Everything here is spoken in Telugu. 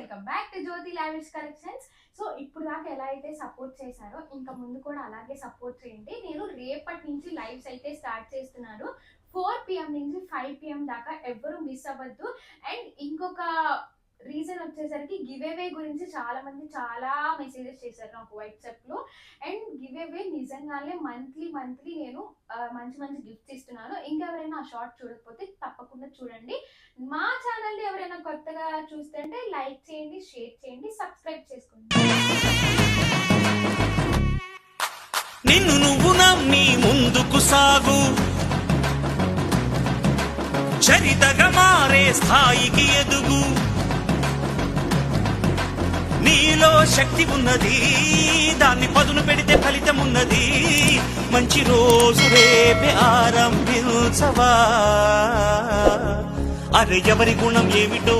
Welcome back to Jyothi lavish collections. So ఇప్పుడు దాకా ఎలా అయితే సపోర్ట్ చేశారో ఇంకా ముందు కూడా అలాగే సపోర్ట్ చేయండి. నేను రేపటి నుంచి లైవ్స్ అయితే స్టార్ట్ చేస్తున్నాను. 4 PM నుంచి 5 PM దాకా ఎవరు మిస్ అవ్వద్దు. అండ్ ఇంకొక రీజన్ వచ్చేసరికి గివ్ అవే గురించి చాలా మంది చాలా మెసేజెస్ చేశారు నాకు వాట్సాప్ లో. అండ్ గివ్ అవే నిజంగానే మంత్లీ నేను మంచి మంచి గిఫ్ట్స్ ఇస్తున్నాను. ఇంకెవరైనా ఆ షార్ట్ చూడకపోతే తప్పకుండా చూడండి. మా ఛానల్ ని ఎవరైనా కొత్తగా చూస్తుంటే లైక్ చేయండి, షేర్ చేయండి, సబ్స్క్రైబ్ చేసుకోండి. నిన్ను నువ్వు నమ్మి ముందుకు సాగు, చరితగా మారే స్థాయికి ఎదుగు. నీలో శక్తి ఉన్నది, దాన్ని పదును పెడితే ఫలితం ఉన్నది. మంచి రోజు రేపే ఆరంభించవా. అరే ఎవరి గుణం ఏమిటో